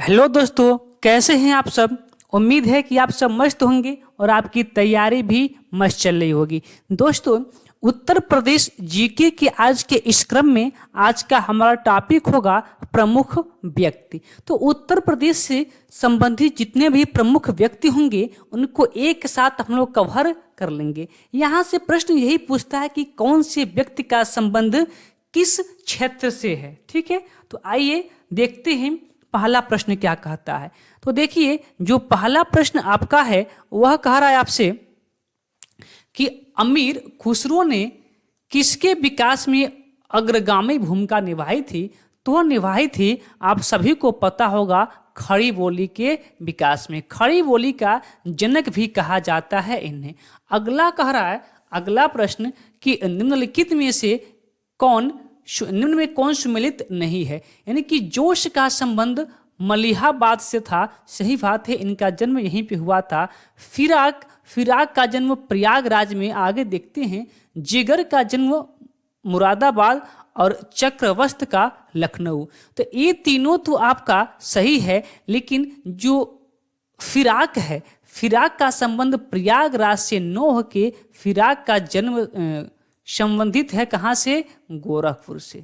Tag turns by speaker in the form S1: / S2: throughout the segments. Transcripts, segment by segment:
S1: Hello दोस्तों, कैसे हैं आप सब। उम्मीद है कि आप सब मस्त होंगे और आपकी तैयारी भी मस्त चल रही होगी। दोस्तों, उत्तर प्रदेश जीके के आज के इस क्रम में आज का हमारा टॉपिक होगा प्रमुख व्यक्ति। तो उत्तर प्रदेश से संबंधित जितने भी प्रमुख व्यक्ति होंगे उनको एक साथ हम लोग कवर कर लेंगे। यहाँ से प्रश्न यही पूछता है कि कौन से व्यक्ति का संबंध किस क्षेत्र से है। ठीक है, तो आइए देखते हैं पहला प्रश्न क्या कहता है। तो देखिए, जो पहला प्रश्न आपका है वह कह रहा है आपसे कि अमीर खुसरो ने किसके विकास में अग्रगामी भूमिका निभाई थी। तो वह निभाई थी, आप सभी को पता होगा, खड़ी बोली के विकास में। खड़ी बोली का जनक भी कहा जाता है इन्हें। अगला कह रहा है, अगला प्रश्न कि निम्नलिखित में से निम्न में कौन सुमेलित नहीं है। यानी कि जोश का संबंध मलिहाबाद से था। सही बात है, इनका जन्म यहीं पे हुआ था। फिराक का जन्म प्रयागराज में। आगे देखते हैं, जिगर का जन्म मुरादाबाद और चक्रवस्त का लखनऊ। तो ये तीनों तो आपका सही है, लेकिन जो फिराक है, फिराक का संबंध प्रयागराज से नोह के फिराक का जन्म संबंधित है कहाँ से? गोरखपुर से।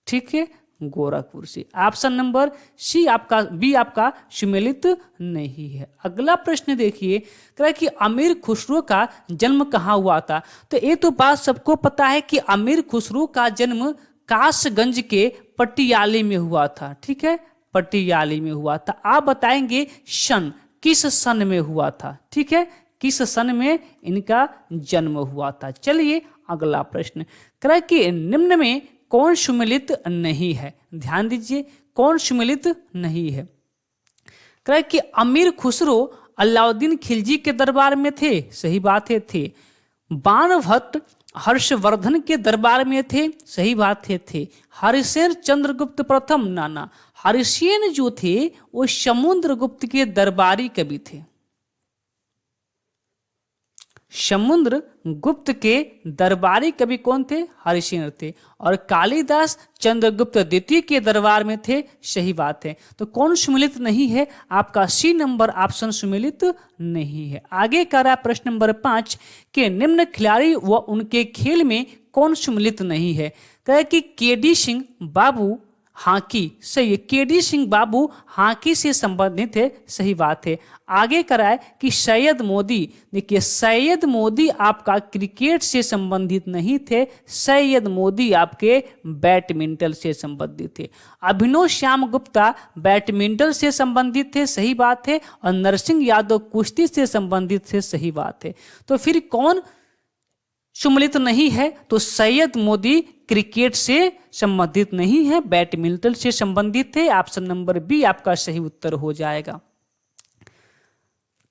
S1: ठीक है, गोरखपुर से। ऑप्शन नंबर सी आपका, बी आपका सुमेलित नहीं है। अगला प्रश्न देखिए, कह रहा है कि अमीर खुसरो का जन्म कहाँ हुआ था। तो ये तो बात सबको पता है कि अमीर खुसरो का जन्म कासगंज के पटियाली में हुआ था। ठीक है, पटियाली में हुआ था। आप बताएंगे सन, किस सन में हुआ था। ठीक है, किस सन में इनका जन्म हुआ था। चलिए अगला प्रश्न, कह रहा है कि निम्न में कौन सुमेलित नहीं है। ध्यान दीजिए, कौन सुमेलित नहीं है। कह रहा है कि अमीर खुसरो अलाउद्दीन खिलजी के दरबार में थे। सही बात है, थे। बाणभट्ट हर्षवर्धन के दरबार में थे। सही बात है, थे। हरिसेन चंद्रगुप्त प्रथम, नाना। हरिसेन जो थे वो समुद्रगुप्त के दरबारी कवि थे। समुद्र गुप्त के दरबारी कवि कौन थे? हरिसेन थे। और कालिदास चंद्रगुप्त द्वितीय के दरबार में थे। सही बात है। तो कौन सुमेलित नहीं है? आपका सी नंबर ऑप्शन सुमेलित नहीं है। आगे का रहा प्रश्न नंबर 5 के निम्न खिलाड़ी व उनके खेल में कौन सुमेलित नहीं है। कहे कि केडी सिंह बाबू हॉकी। सही है, केडी सिंह बाबू हॉकी से संबंधित है। सही बात है। आगे कराए कि सैयद मोदी। देखिए, सैयद मोदी आपका क्रिकेट से संबंधित नहीं थे। सैयद मोदी आपके बैडमिंटन से संबंधित थे। अभिनव श्याम गुप्ता बैडमिंटन से संबंधित थे। सही बात है। और नरसिंह यादव कुश्ती से संबंधित थे। सही बात है। तो फिर कौन सुमेलित नहीं है? तो सैयद मोदी क्रिकेट से संबंधित नहीं है, बैडमिंटन से संबंधित है। ऑप्शन नंबर बी आपका सही उत्तर हो जाएगा।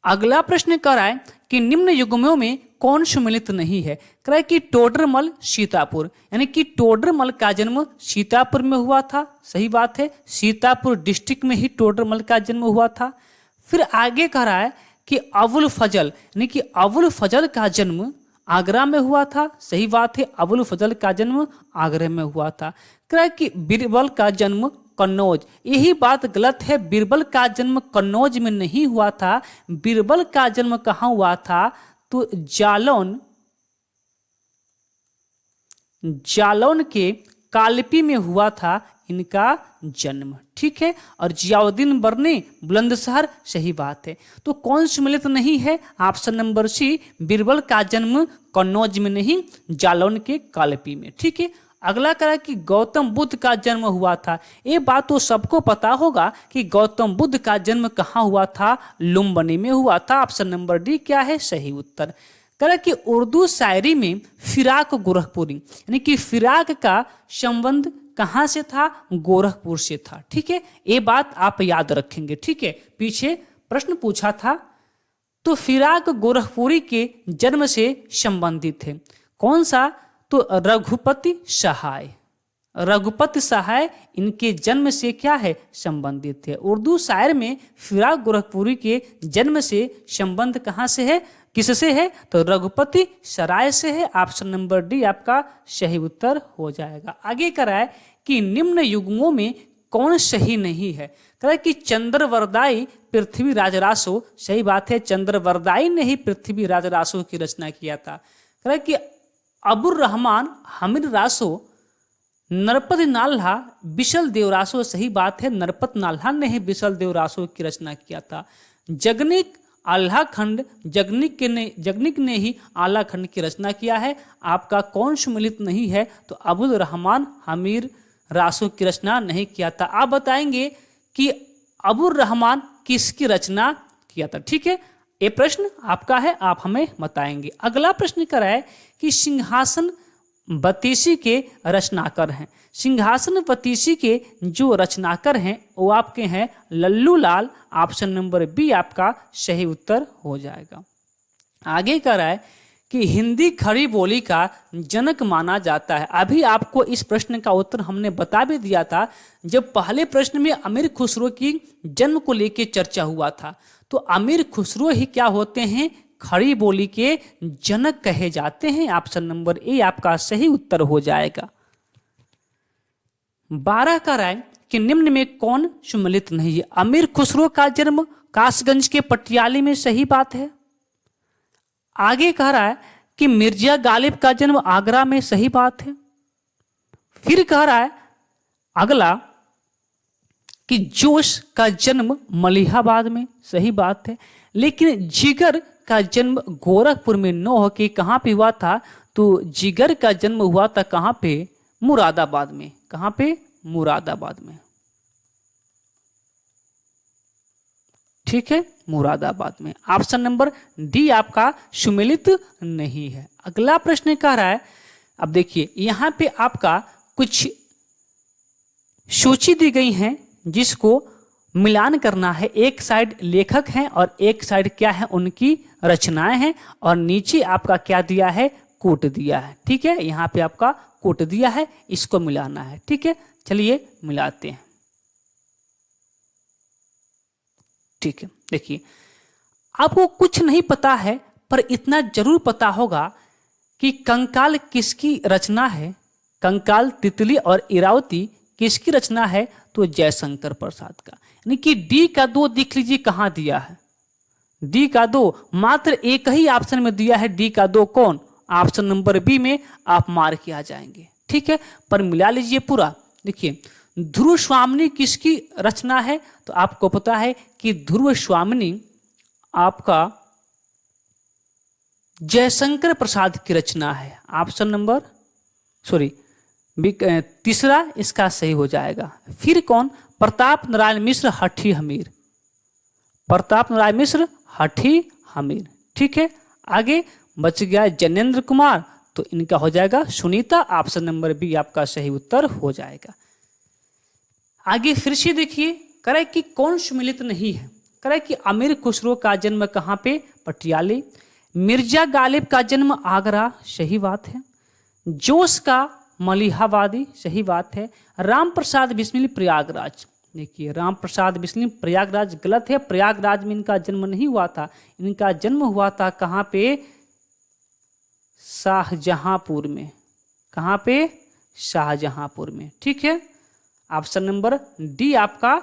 S1: अगला प्रश्न कर रहा है कि निम्न युग्मों में कौन सुमेलित नहीं है। कह रहा है कि टोडरमल सीतापुर। यानी कि टोडरमल का जन्म सीतापुर में हुआ था। सही बात है, सीतापुर डिस्ट्रिक्ट में ही टोडरमल का जन्म हुआ था। फिर आगे कह रहा है कि अबुल फजल, यानी कि अबुल फजल का जन्म आगरा में हुआ था। सही बात है, अबुल फजल का जन्म आगरा में हुआ था। कह रहा है कि बीरबल का जन्म कन्नौज। यही बात गलत है, बीरबल का जन्म कन्नौज में नहीं हुआ था। बीरबल का जन्म कहाँ हुआ था? तो जालौन के कालपी में हुआ था इनका जन्म। ठीक है। और जियाउद्दीन बरने बुलंदशहर। सही बात है। तो कौन सुमेलित नहीं है? ऑप्शन नंबर सी, बीरबल का जन्म कन्नौज में नहीं, जालौन के कालपी में। ठीक है। अगला करा कि गौतम बुद्ध का जन्म हुआ था। ये बात तो सबको पता होगा कि गौतम बुद्ध का जन्म कहाँ हुआ था? लुम्बिनी में हुआ था। ऑप्शन नंबर डी क्या है सही उत्तर। करा कि उर्दू शायरी में फिराक गोरखपुरी, यानी कि फिराक का संबंध कहाँ से था? गोरखपुर से था। ठीक है, ये बात आप याद रखेंगे। ठीक है, पीछे प्रश्न पूछा था। तो फिराक गोरखपुरी के जन्म से संबंधित है। कौन सा? तो रघुपति सहाय। रघुपति सहाय इनके जन्म से क्या है? संबंधित है। उर्दू शायर में फिराक गोरखपुरी के जन्म से संबंध कहाँ से है, किससे है? तो रघुपति सराय से है। ऑप्शन नंबर डी आपका सही उत्तर हो जाएगा। आगे कराए कि निम्न युग्मों में कौन सही नहीं है? कह रहा है कि चंद्रवरदाई पृथ्वी राजरासो, सही बात है, चंद्रवरदाई ने ही पृथ्वी राजरासो की रचना किया था। कह रहा है कि अबुर रहमान हमीर रासो नरपत नाल्हा बिशल देवरासो, सही बात है, नरपत नाल्हा ने ही बिशल देवरासो की रचना किया था। जगनिक आल्हा खंड जगनिक ने ही आला खंड की रचना किया है। आपका कौन सम्मिलित नहीं है? तो अबुल रहमान हमीर रासो की रचना नहीं किया था। आप बताएंगे कि अबुर रहमान किसकी रचना किया था। ठीक है, ये प्रश्न आपका है, आप हमें बताएंगे। अगला प्रश्न कर है कि सिंहासन बतीसी के रचनाकर हैं। सिंहासन बतीसी के जो रचनाकर हैं वो आपके हैं लल्लू लाल। ऑप्शन नंबर बी आपका सही उत्तर हो जाएगा। आगे कह रहा है कि हिंदी खड़ी बोली का जनक माना जाता है। अभी आपको इस प्रश्न का उत्तर हमने बता भी दिया था जब पहले प्रश्न में अमीर खुसरो की जन्म को लेकर चर्चा हुआ था। तो अमीर खुसरो ही क्या होते हैं? खड़ी बोली के जनक कहे जाते हैं। ऑप्शन नंबर ए आपका सही उत्तर हो जाएगा। 12 का राय कि निम्न में कौन सम्मिलित नहीं है? अमीर खुसरो का जन्म कासगंज के पटियाली में, सही बात है। आगे कह रहा है कि मिर्जा गालिब का जन्म आगरा में, सही बात है। फिर कह रहा है अगला कि जोश का जन्म मलिहाबाद में, सही बात है। लेकिन जिगर का जन्म गोरखपुर में न हो के कहाँ पे हुआ था? तो जिगर का जन्म हुआ था कहाँ पे? मुरादाबाद में। कहाँ पे? मुरादाबाद में। ठीक है, मुरादाबाद में। ऑप्शन नंबर डी आपका सुमेलित नहीं है। अगला प्रश्न कह रहा है, अब देखिए यहां पे आपका कुछ सूची दी गई है जिसको मिलान करना है। एक साइड लेखक हैं और एक साइड क्या है? उनकी रचनाएं हैं। और नीचे आपका क्या दिया है? कोट दिया है। ठीक है, यहाँ पे आपका कोट दिया है, इसको मिलाना है। ठीक है, चलिए मिलाते हैं। ठीक है, देखिए आपको कुछ नहीं पता है पर इतना जरूर पता होगा कि कंकाल किसकी रचना है। कंकाल तितली और इरावती किसकी रचना है? तो जयशंकर प्रसाद का। यानी कि डी का 2 देख लीजिए कहाँ दिया है। डी का 2 मात्र एक ही ऑप्शन में दिया है। डी का 2 कौन? ऑप्शन नंबर बी में आप मार के आ जाएंगे। ठीक है, पर मिला लीजिए पूरा। देखिए ध्रुव स्वामिनी किसकी रचना है? तो आपको पता है कि ध्रुव स्वामिनी आपका जयशंकर प्रसाद की रचना है। ऑप्शन नंबर तीसरा इसका सही हो जाएगा। फिर कौन? प्रताप नारायण मिश्र हठी हमीर। प्रताप नारायण मिश्र हठी हमीर। ठीक है, आगे बच गया जैनेन्द्र कुमार, तो इनका हो जाएगा सुनीता। ऑप्शन नंबर बी आपका सही उत्तर हो जाएगा। आगे फिर से देखिए, करे कि कौन सम्मिलित नहीं है। करे कि अमीर खुसरो का जन्म कहाँ पे? पटियाली। मिर्जा गालिब का जन्म आगरा, सही बात है। जोश का मलिहाबादी, सही बात है। राम प्रसाद बिस्मिल प्रयागराज। देखिए राम प्रसाद बिस्मिल प्रयागराज गलत है। प्रयागराज में इनका जन्म नहीं हुआ था। इनका जन्म हुआ था कहाँ पे? शाहजहांपुर में। कहाँ पे? शाहजहांपुर में। ठीक है, ऑप्शन नंबर डी आपका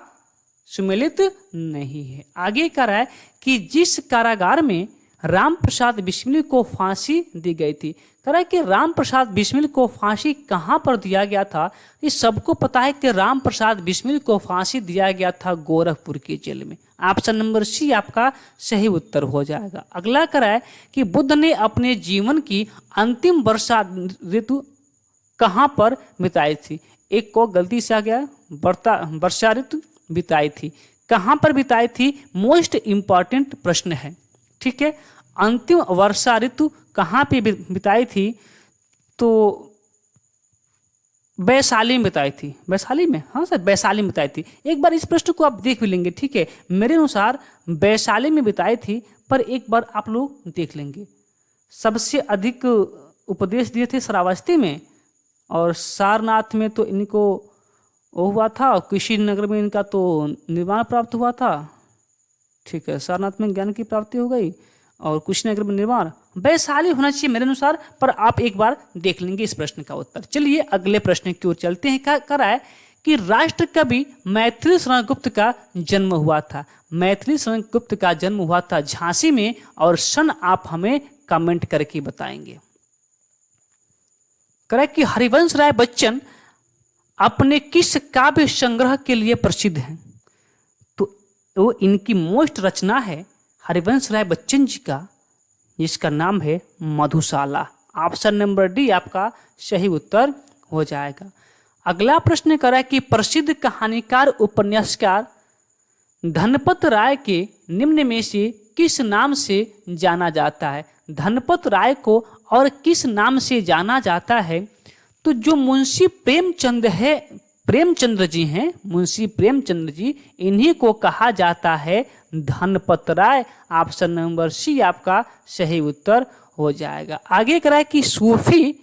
S1: सुमेलित नहीं है। आगे कह रहा है कि जिस कारागार में राम प्रसाद बिस्मिल को फांसी दी गई थी। कह रहा है कि राम प्रसाद बिस्मिल को फांसी कहाँ पर दिया गया था? ये सबको पता है कि राम प्रसाद बिस्मिल को फांसी दिया गया था गोरखपुर की जेल में। ऑप्शन नंबर सी आपका सही उत्तर हो जाएगा। अगला कह रहा है कि बुद्ध ने अपने जीवन की अंतिम वर्षा ऋतु कहाँ पर बिताई थी? एक को गलती से आ गया, वर्षा ऋतु बिताई थी। कहाँ पर बिताई थी? मोस्ट इंपॉर्टेंट प्रश्न है। ठीक है, अंतिम वर्षा ऋतु कहाँ पे बिताई थी? तो वैशाली में बिताई थी। वैशाली में, हाँ सर वैशाली में बिताई थी। एक बार इस प्रश्न को आप देख भी लेंगे। ठीक है, मेरे अनुसार वैशाली में बिताई थी, पर एक बार आप लोग देख लेंगे। सबसे अधिक उपदेश दिए थे श्रावस्ती में, और सारनाथ में तो इनको वो हुआ था, कुशीनगर में इनका तो निर्वाण प्राप्त हुआ था। ठीक है, सारनाथ में ज्ञान की प्राप्ति हो गई और कुशीनगर में निर्वाण। वैशाली होना चाहिए मेरे अनुसार, पर आप एक बार देख लेंगे इस प्रश्न का उत्तर। चलिए अगले प्रश्न की ओर चलते हैं। क्या कर रहा है कि राष्ट्र कवि मैथिली शरण गुप्त का जन्म हुआ था। मैथिली शरण गुप्त का जन्म हुआ था झांसी में, और सन आप हमें कमेंट करके बताएंगे। करेक्ट कि हरिवंश राय बच्चन अपने किस काव्य संग्रह के लिए प्रसिद्ध हैं? तो वो इनकी मोस्ट रचना है हरिवंश राय बच्चन जी का, जिसका नाम है मधुशाला। ऑप्शन नंबर डी आपका सही उत्तर हो जाएगा। अगला प्रश्न करा कि प्रसिद्ध कहानीकार उपन्यासकार धनपत राय के निम्न में से किस नाम से जाना जाता है? धनपत राय को और किस नाम से जाना जाता है? तो जो मुंशी प्रेमचंद्र जी हैं, मुंशी प्रेमचंद्र जी, इन्हीं को कहा जाता है धनपत राय। ऑप्शन नंबर सी आपका सही उत्तर हो जाएगा। आगे कराए कि सूफी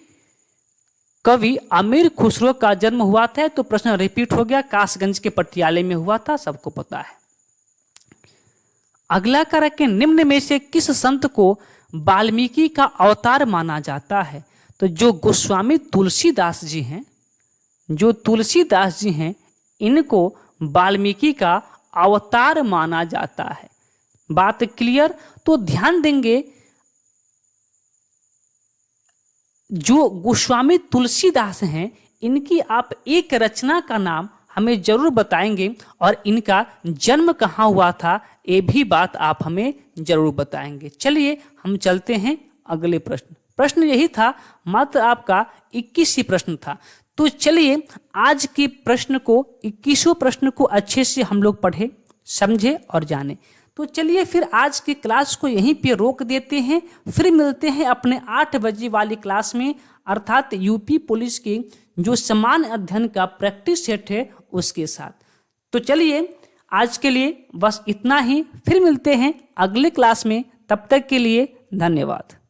S1: कवि अमीर खुसरो का जन्म हुआ था, तो प्रश्न रिपीट हो गया, कासगंज के पटियाले में हुआ था, सबको पता है। अगला करा कि निम्न में से किस संत को वाल्मीकि का अवतार माना जाता है? तो जो गोस्वामी तुलसीदास जी हैं, जो तुलसीदास जी हैं, इनको वाल्मीकि का अवतार माना जाता है। बात क्लियर? तो ध्यान देंगे, जो गोस्वामी तुलसीदास हैं, इनकी आप एक रचना का नाम हमें जरूर बताएंगे, और इनका जन्म कहाँ हुआ था ये भी बात आप हमें जरूर बताएंगे। चलिए हम चलते हैं अगले प्रश्न। प्रश्न यही था, मात्र आपका 21 ही प्रश्न था। तो चलिए आज के प्रश्न को, 21वें प्रश्न को अच्छे से हम लोग पढ़े, समझे और जाने। तो चलिए फिर आज की क्लास को यहीं पे रोक देते हैं, फिर मिलते हैं अपने 8 बजे वाली क्लास में, अर्थात यूपी पुलिस की जो सामान्य अध्ययन का प्रैक्टिस सेट है उसके साथ। तो चलिए आज के लिए बस इतना ही, फिर मिलते हैं अगले क्लास में, तब तक के लिए धन्यवाद।